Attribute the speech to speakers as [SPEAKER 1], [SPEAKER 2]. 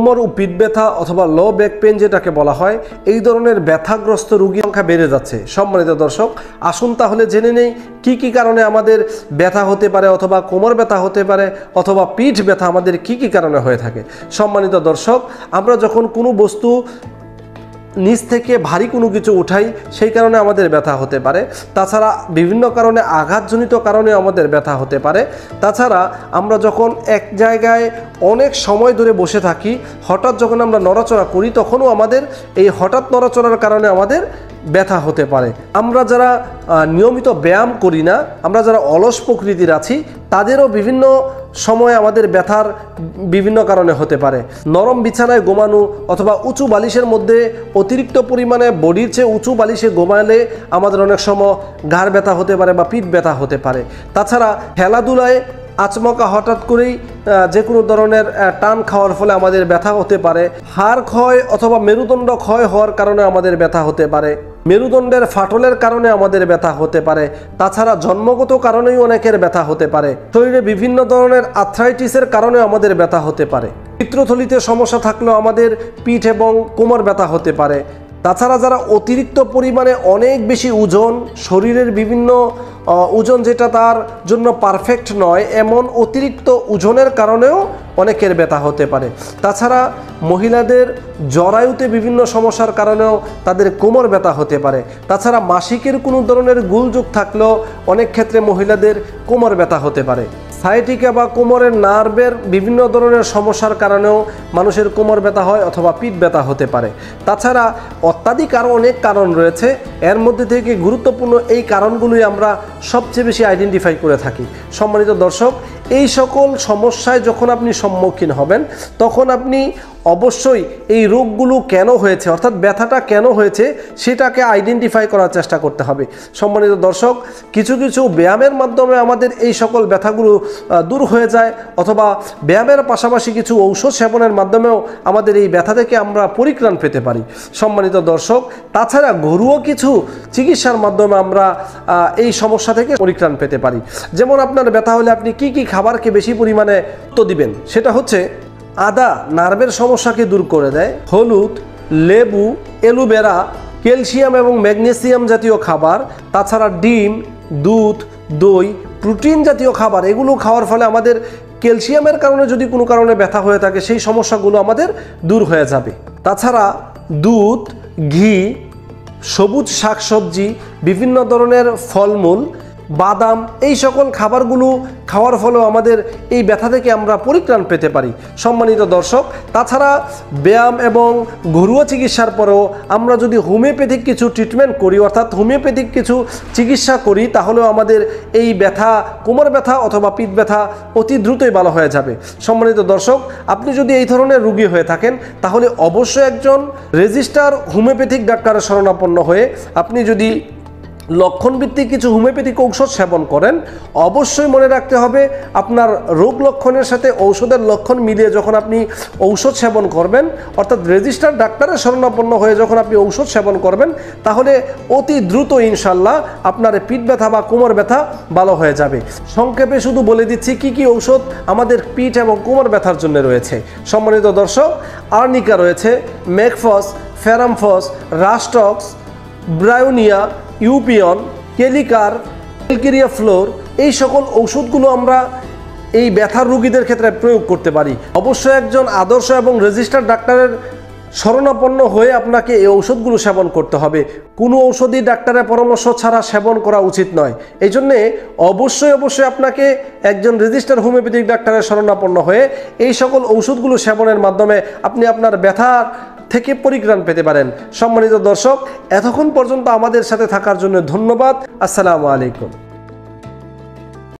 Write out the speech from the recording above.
[SPEAKER 1] কোমর ও পিঠ ব্যথা অথবা লো ব্যাক পেন যেটাকে বলা হয়, এই ধরনের ব্যথাগ্রস্ত রোগীর সংখ্যা বেড়ে যাচ্ছে। সম্মানিত দর্শক, আসুন তাহলে জেনে নেই কি কি কারণে আমাদের ব্যথা হতে পারে, অথবা কোমর ব্যথা হতে পারে, অথবা পিঠ ব্যথা আমাদের কি কি কারণে হয়ে থাকে। সম্মানিত দর্শক, আমরা যখন কোনো বস্তু নিচ থেকে ভারী কোনো কিছু উঠাই, সেই কারণে আমাদের ব্যথা হতে পারে। তাছাড়া বিভিন্ন কারণে আঘাতজনিত কারণে আমাদের ব্যথা হতে পারে। তাছাড়া আমরা যখন এক জায়গায় অনেক সময় ধরে বসে থাকি, হঠাৎ যখন আমরা নড়াচড়া করি, তখনও আমাদের এই হঠাৎ নড়াচড়ার কারণে আমাদের ব্যথা হতে পারে। আমরা যারা নিয়মিত ব্যায়াম করি না, আমরা যারা অলস প্রকৃতির আছি, তাদেরও বিভিন্ন সময় আমাদের ব্যথার বিভিন্ন কারণে হতে পারে। নরম বিছানায় ঘুমানো অথবা উঁচু বালিশের মধ্যে অতিরিক্ত পরিমাণে বডির চেয়ে উঁচু বালিশে ঘুমালে আমাদের অনেক সময় ঘাড় ব্যথা হতে পারে বা পিঠ ব্যথা হতে পারে। তাছাড়া খেলাধুলায় আচমকা হঠাৎ করেই যে কোনো ধরনের টান খাওয়ার ফলে আমাদের ব্যথা হতে পারে। হাড় ক্ষয় অথবা মেরুদণ্ড ক্ষয় হওয়ার কারণে আমাদের ব্যথা হতে পারে। মেরুদণ্ডের ফাটলের কারণে আমাদের ব্যথা হতে পারে। তাছাড়া জন্মগত কারণেই অনেকের ব্যথা হতে পারে। শরীরে বিভিন্ন ধরনের আর্থ্রাইটিসের কারণে আমাদের ব্যথা হতে পারে। পিত্তথলিতে সমস্যা থাকলেও আমাদের পিঠ এবং কোমর ব্যথা হতে পারে। তাছাড়া যারা অতিরিক্ত পরিমাণে অনেক বেশি ওজন, শরীরের বিভিন্ন ওজন যেটা তার জন্য পারফেক্ট নয়, এমন অতিরিক্ত ওজনের কারণেও অনেকের ব্যথা হতে পারে। তাছাড়া মহিলাদের জরায়ুতে বিভিন্ন সমস্যার কারণেও তাদের কোমর ব্যথা হতে পারে। তাছাড়া মাসিকের কোনো ধরনের গোলযোগ থাকলেও অনেক ক্ষেত্রে মহিলাদের কোমর ব্যথা হতে পারে। সায়াটিকা বা কোমরের নার্ভের বিভিন্ন ধরনের সমস্যার কারণেও মানুষের কোমর ব্যথা হয় অথবা পিঠ ব্যথা হতে পারে। তাছাড়া অত্যাধিক আরও অনেক কারণ রয়েছে, এর মধ্যে থেকে গুরুত্বপূর্ণ এই কারণগুলোই আমরা সবচেয়ে বেশি আইডেন্টিফাই করে থাকি। সম্মানিত দর্শক, এই সকল সমস্যায় যখন আপনি সম্মুখীন হবেন, তখন আপনি অবশ্যই এই রোগগুলো কেন হয়েছে, অর্থাৎ ব্যথাটা কেন হয়েছে, সেটাকে আইডেন্টিফাই করার চেষ্টা করতে হবে। সম্মানিত দর্শক, কিছু কিছু ব্যায়ামের মাধ্যমে আমাদের এই সকল ব্যথাগুলো দূর হয়ে যায়, অথবা ব্যায়ামের পাশাপাশি কিছু ঔষধ সেবনের মাধ্যমেও আমাদের এই ব্যথা থেকে আমরা পরিত্রাণ পেতে পারি। সম্মানিত দর্শক, তাছাড়া ঘরোয়া কিছু চিকিৎসার মাধ্যমে আমরা এই সমস্যা থেকে পরিত্রাণ পেতে পারি। যেমন আপনার ব্যথা হলে আপনি কি কি খাবারকে বেশি পরিমাণে গুরুত্ব দিবেন, সেটা হচ্ছে আদা নার্ভের সমস্যাকে দূর করে দেয়। হলুদ, লেবু, অ্যালোভেরা, ক্যালসিয়াম এবং ম্যাগনেসিয়াম জাতীয় খাবার, তাছাড়া ডিম, দুধ, দই, প্রোটিন জাতীয় খাবার, এগুলো খাওয়ার ফলে আমাদের ক্যালসিয়ামের কারণে যদি কোনো কারণে ব্যথা হয়ে থাকে, সেই সমস্যাগুলো আমাদের দূর হয়ে যাবে। তাছাড়া দুধ, ঘি, সবুজ শাকসবজি, বিভিন্ন ধরনের ফলমূল, বাদাম, এই সকল খাবারগুলো খাওয়ার ফলেও আমাদের এই ব্যথা থেকে আমরা পরিত্রাণ পেতে পারি। সম্মানিত দর্শক, তাছাড়া ব্যায়াম এবং ঘরোয়া চিকিৎসার পরেও আমরা যদি হোমিওপ্যাথিক কিছু ট্রিটমেন্ট করি, অর্থাৎ হোমিওপ্যাথিক কিছু চিকিৎসা করি, তাহলেও আমাদের এই ব্যথা, কোমর ব্যথা অথবা পিঠ ব্যথা অতি দ্রুতই ভালো হয়ে যাবে। সম্মানিত দর্শক, আপনি যদি এই ধরনের রোগী হয়ে থাকেন, তাহলে অবশ্যই একজন রেজিস্টার হোমিওপ্যাথিক ডাক্তারের শরণাপন্ন হয়ে আপনি যদি লক্ষণভিত্তিক কিছু হোমিওপ্যাথিক ঔষধ সেবন করেন, অবশ্যই মনে রাখতে হবে আপনার রোগ লক্ষণের সাথে ঔষধের লক্ষণ মিলিয়ে যখন আপনি ঔষধ সেবন করবেন, অর্থাৎ রেজিস্টার ডাক্তারের শরণাপন্ন হয়ে যখন আপনি ঔষধ সেবন করবেন, তাহলে অতি দ্রুত ইনশাল্লাহ আপনার পিঠ ব্যথা বা কোমর ব্যথা ভালো হয়ে যাবে। সংক্ষেপে শুধু বলে দিচ্ছি কি কি ঔষধ আমাদের পিঠ এবং কোমর ব্যথার জন্য রয়েছে। সম্মানিত দর্শক, আর্নিকা রয়েছে, মেকফস, ফেরামফস, রাস্টক্স, ব্রায়োনিয়া, ইউপিয়ন, কেলিকার, ক্যালকেরিয়া ফ্লোর, এই সকল ঔষধগুলো আমরা এই ব্যথার রোগীদের ক্ষেত্রে প্রয়োগ করতে পারি। অবশ্যই একজন আদর্শ এবং রেজিস্টার্ড ডাক্তারের শরণাপন্ন হয়ে আপনাকে এই ঔষধগুলো সেবন করতে হবে। কোনো ঔষধই ডাক্তারের পরামর্শ ছাড়া সেবন করা উচিত নয়। এই জন্যে অবশ্যই আপনাকে একজন রেজিস্টার্ড হোমিওপ্যাথিক ডাক্তারের শরণাপন্ন হয়ে এই সকল ঔষধগুলো সেবনের মাধ্যমে আপনি আপনার ব্যথার থেকে পরিত্রাণ পেতে পারেন। সম্মানিত দর্শক, এতক্ষণ পর্যন্ত আমাদের সাথে থাকার জন্য ধন্যবাদ। আসসালামু আলাইকুম।